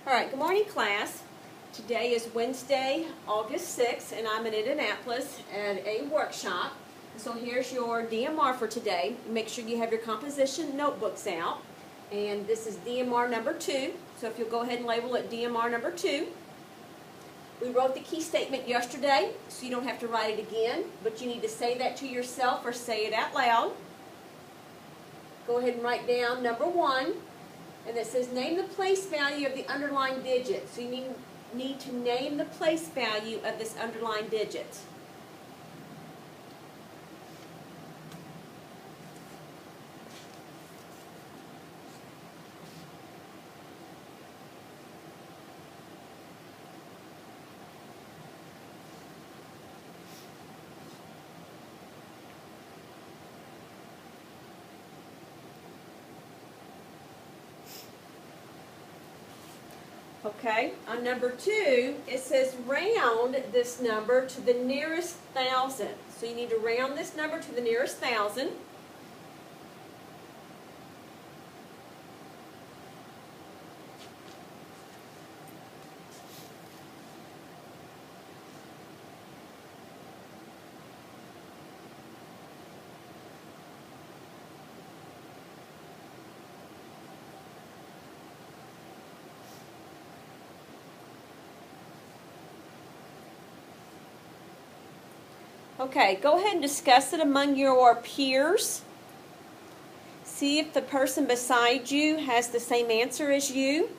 All right, good morning, class. Today is Wednesday, August 6th, and I'm in Indianapolis at a workshop. So here's your DMR for today. Make sure you have your composition notebooks out. And this is DMR number 2. So if you'll go ahead and label it DMR number 2. We wrote the key statement yesterday, so you don't have to write it again, but you need to say that to yourself or say it out loud. Go ahead and write down number 1. And it says name the place value of the underlying digit. So you need to name the place value of this underlying digit. Okay, on number 2, it says round this number to the nearest 1,000. So you need to round this number to the nearest 1,000. Okay, go ahead and discuss it among your peers. See if the person beside you has the same answer as you.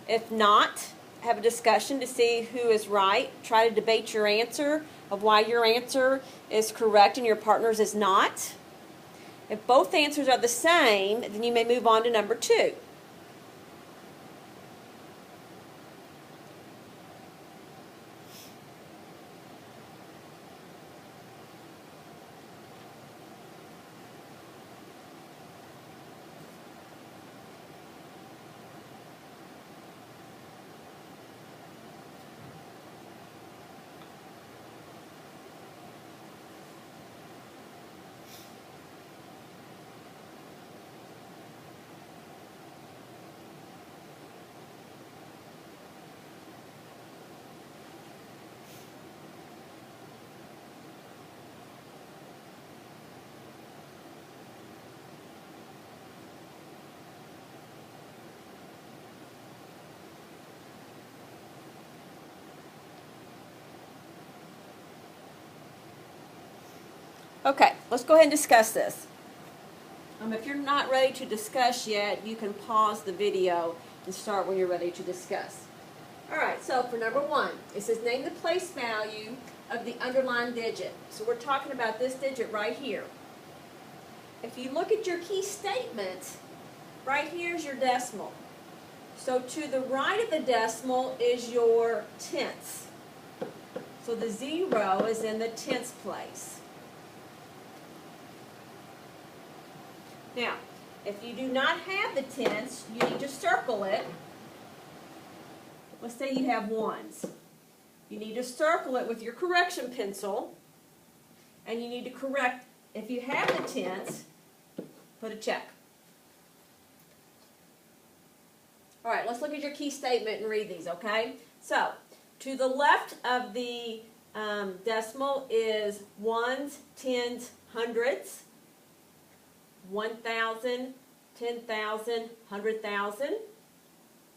If not, have a discussion to see who is right. Try to debate your answer of why your answer is correct and your partner's is not. If both answers are the same, then you may move on to number 2. Okay, let's go ahead and discuss this. If you're not ready to discuss yet, you can pause the video and start when you're ready to discuss. Alright, so for number 1, it says name the place value of the underlying digit. So we're talking about this digit right here. If you look at your key statement, right here is your decimal. So to the right of the decimal is your tenths. So the 0 is in the tenths place. Now, if you do not have the tenths, you need to circle it. Let's say you have ones. You need to circle it with your correction pencil, and you need to correct, if you have the tenths, put a check. All right, let's look at your key statement and read these, okay? So, to the left of the decimal is ones, tens, hundreds. 1,000, 10,000, 100,000,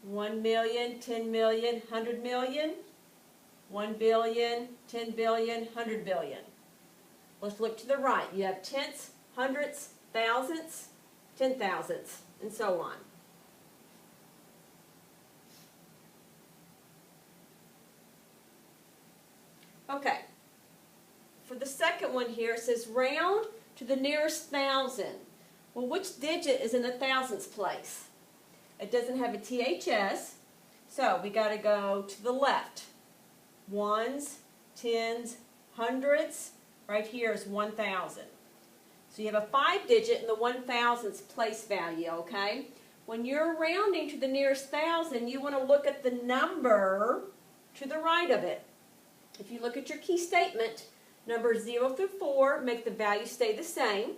1 million, 10 million, 100 million, 1 billion, 10 billion, 100 billion. Let's look to the right. You have tenths, hundredths, thousandths, 10,000ths, and so on. Okay. For the second one here, it says round to the nearest 1,000. Well, which digit is in the thousandths place? It doesn't have a THS, so we got to go to the left. Ones, tens, hundreds, right here is 1,000. So you have a 5-digit in the 1,000ths place value, okay? When you're rounding to the nearest 1,000, you want to look at the number to the right of it. If you look at your key statement, numbers 0 through 4 make the value stay the same.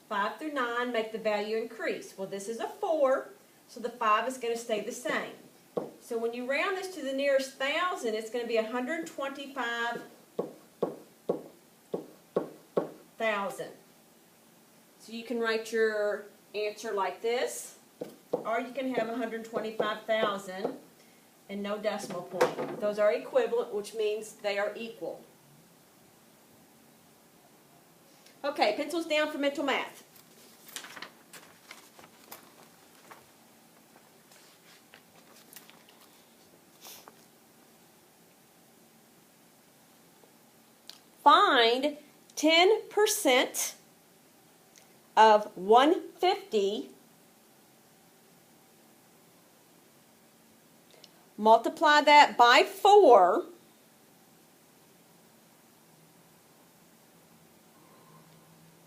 5 through 9 make the value increase. Well, this is a 4, So the 5 is going to stay the same. So when you round this to the nearest thousand, it's going to be 125,000. So you can write your answer like this, or you can have 125,000 and no decimal point. Those are equivalent, which means they are equal. Okay, pencils down for mental math. Find 10% of 150, multiply that by 4,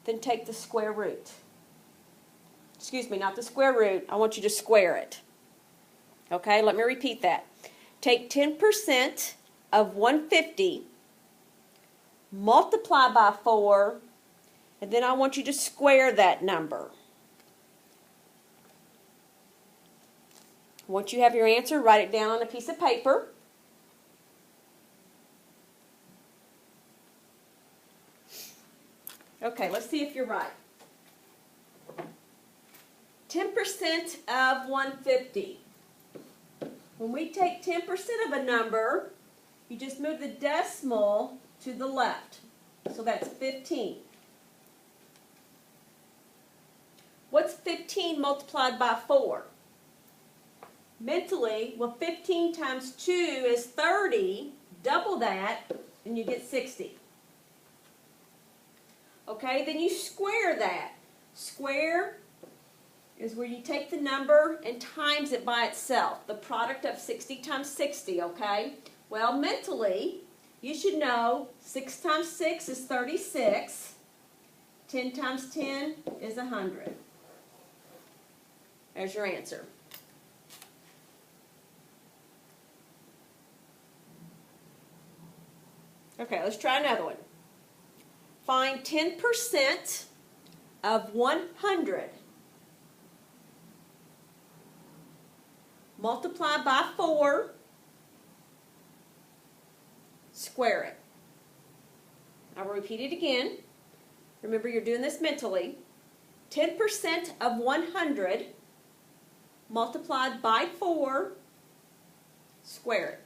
then take the square root. Excuse me, not the square root. I want you to square it. Okay, let me repeat that. Take 10% of 150, multiply by 4, and then I want you to square that number. Once you have your answer, write it down on a piece of paper. Okay, let's see if you're right. 10% of 150. When we take 10% of a number, you just move the decimal to the left. So that's 15. What's 15 multiplied by 4? Mentally, well, 15 times 2 is 30. Double that, and you get 60. Okay, then you square that. Square is where you take the number and times it by itself. The product of 60 times 60, okay? Well, mentally, you should know 6 times 6 is 36. 10 times 10 is 100. There's your answer. Okay, let's try another one. Find 10% of 100. Multiply by 4. Square it. I will repeat it again. Remember, you're doing this mentally. 10% of 100 multiplied by 4. Square it.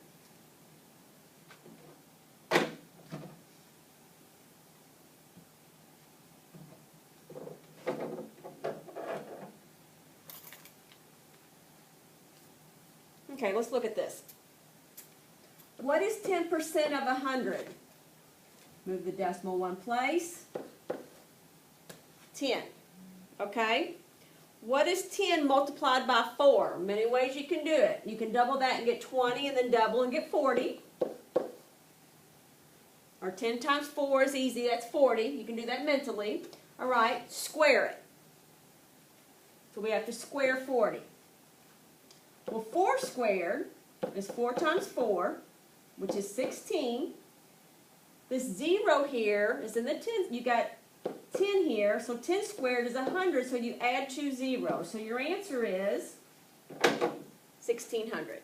Okay, let's look at this. What is 10% of 100? Move the decimal one place. 10. Okay? What is 10 multiplied by 4? Many ways you can do it. You can double that and get 20, and then double and get 40. Or 10 times 4 is easy. That's 40. You can do that mentally. All right, square it. So we have to square 40. Well, 4 squared is 4 times 4, which is 16. This 0 here is in the tens. You got 10 here, so 10 squared is 100, so you add 2 zeros. So your answer is 1,600.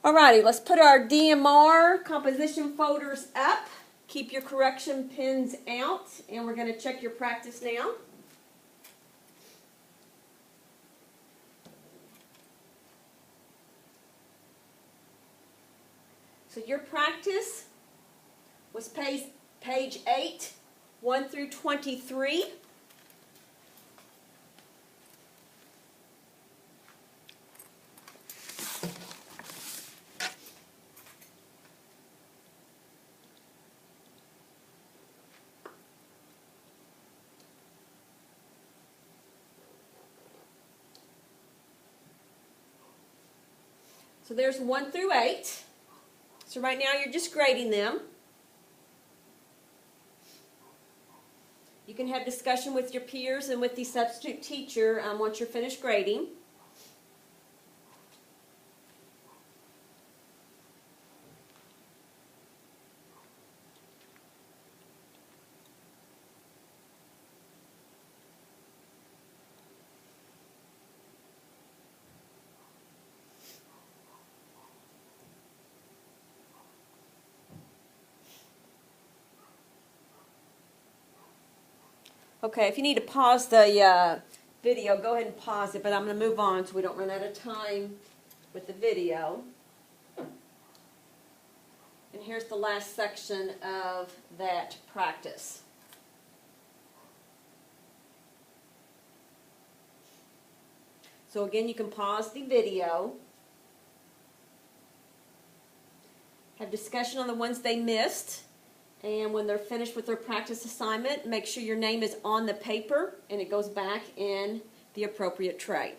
Alrighty, let's put our DMR composition folders up. Keep your correction pins out, and we're going to check your practice now. So your practice was page 8, 1 through 23. So there's 1 through 8. So right now you're just grading them. You can have discussion with your peers and with the substitute teacher once you're finished grading. Okay, if you need to pause the video, go ahead and pause it, but I'm going to move on so we don't run out of time with the video. And here's the last section of that practice. So again, you can pause the video, have discussion on the ones they missed, and when they're finished with their practice assignment, make sure your name is on the paper and it goes back in the appropriate tray.